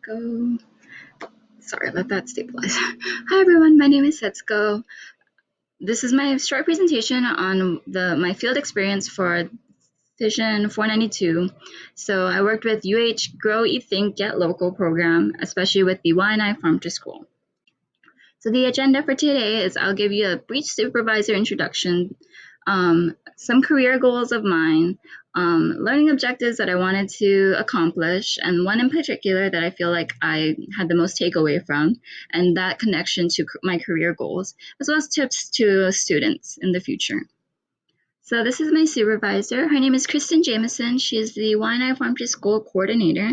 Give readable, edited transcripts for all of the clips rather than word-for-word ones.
Go. Sorry, let that stabilize. Hi everyone, my name is Setsuko. This is my short presentation on my field experience for Vision 492. So I worked with UH Grow, Eat, Think, Get Local program, especially with the Waianae Farm to School. So the agenda for today is I'll give you a brief supervisor introduction, some career goals of mine, learning objectives that I wanted to accomplish, and one in particular that I feel like I had the most takeaway from, and that connection to my career goals, as well as tips to students in the future. So this is my supervisor. Her name is Kristen Jameson. She is the Waianae Farm to School coordinator.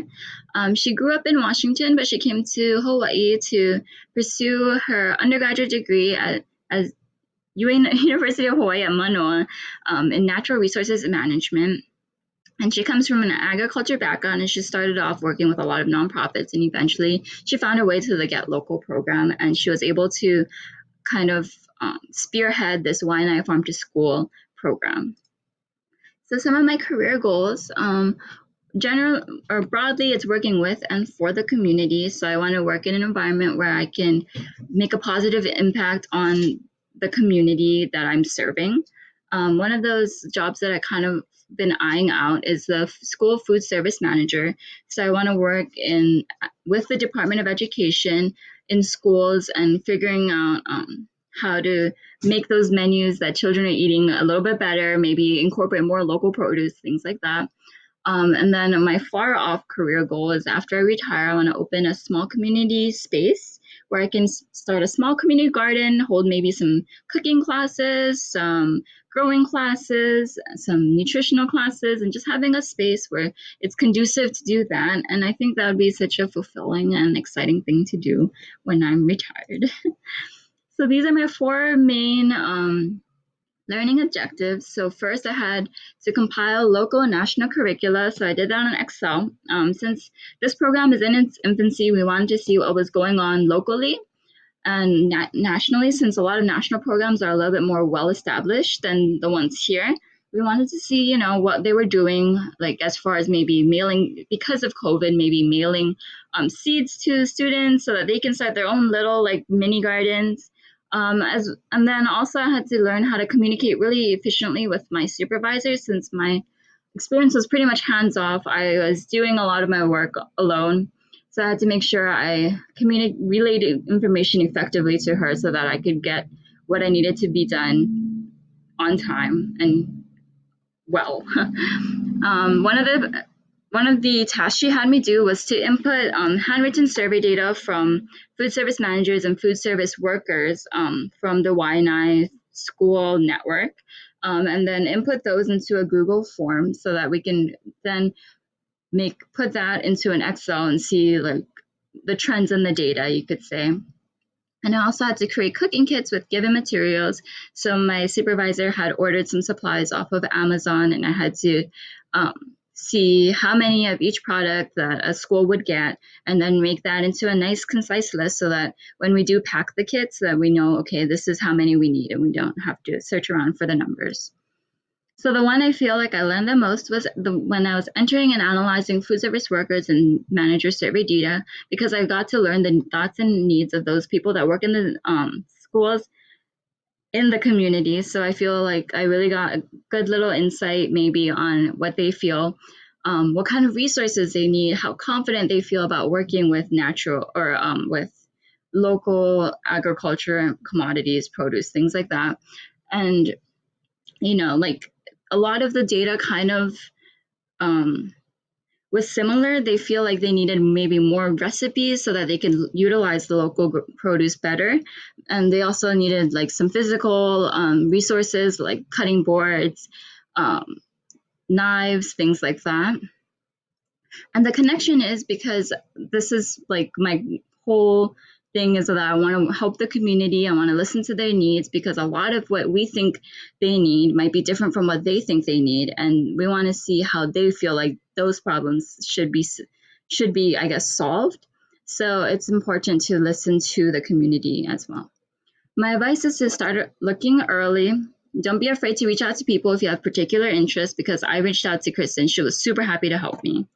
She grew up in Washington, but she came to Hawaii to pursue her undergraduate degree at University of Hawaii at Manoa in natural resources management. And she comes from an agriculture background, and she started off working with a lot of nonprofits, and eventually she found her way to the Get Local program, and she was able to kind of spearhead this Waianae Farm to School program. So some of my career goals, broadly, it's working with and for the community. So I want to work in an environment where I can make a positive impact on the community that I'm serving. One of those jobs that I kind of been eyeing out is the school food service manager. So I want to work with the Department of Education in schools and figuring out how to make those menus that children are eating a little bit better, maybe incorporate more local produce, things like that. And then my far off career goal is after I retire, I want to open a small community space where I can start a small community garden, hold maybe some cooking classes, some growing classes, some nutritional classes, and just having a space where it's conducive to do that. And I think that would be such a fulfilling and exciting thing to do when I'm retired. So these are my four main learning objectives. So first I had to compile local and national curricula. So I did that on Excel. Since this program is in its infancy, we wanted to see what was going on locally and nationally. Since a lot of national programs are a little bit more well-established than the ones here, we wanted to see, what they were doing, like as far as maybe mailing, because of COVID, maybe mailing seeds to students so that they can start their own little like mini gardens. And then also I had to learn how to communicate really efficiently with my supervisors. Since my experience was pretty much hands-off, I was doing a lot of my work alone. So I had to make sure I relayed information effectively to her so that I could get what I needed to be done on time and well. One of the tasks she had me do was to input handwritten survey data from food service managers and food service workers from the Waianae school network, and then input those into a Google form so that we can then put that into an Excel and see like the trends in the data, you could say. And I also had to create cooking kits with given materials. So my supervisor had ordered some supplies off of Amazon, and I had to see how many of each product that a school would get, and then make that into a nice concise list so that when we do pack the kits that we know, okay, this is how many we need, and we don't have to search around for the numbers. So the one I feel like I learned the most was when I was entering and analyzing food service workers and manager survey data, because I got to learn the thoughts and needs of those people that work in the schools in the community. So I feel like I really got a good little insight maybe on what they feel, what kind of resources they need, how confident they feel about working with natural or with local agriculture, commodities, produce, things like that. And, like a lot of the data kind of was similar. They feel like they needed maybe more recipes so that they can utilize the local produce better. And they also needed like some physical resources like cutting boards, knives, things like that. And the connection is because this is like my whole thing is that I want to help the community. I want to listen to their needs, because a lot of what we think they need might be different from what they think they need. And we want to see how they feel like those problems should be, I guess, solved. So it's important to listen to the community as well. My advice is to start looking early. Don't be afraid to reach out to people if you have particular interest, because I reached out to Kristen. She was super happy to help me.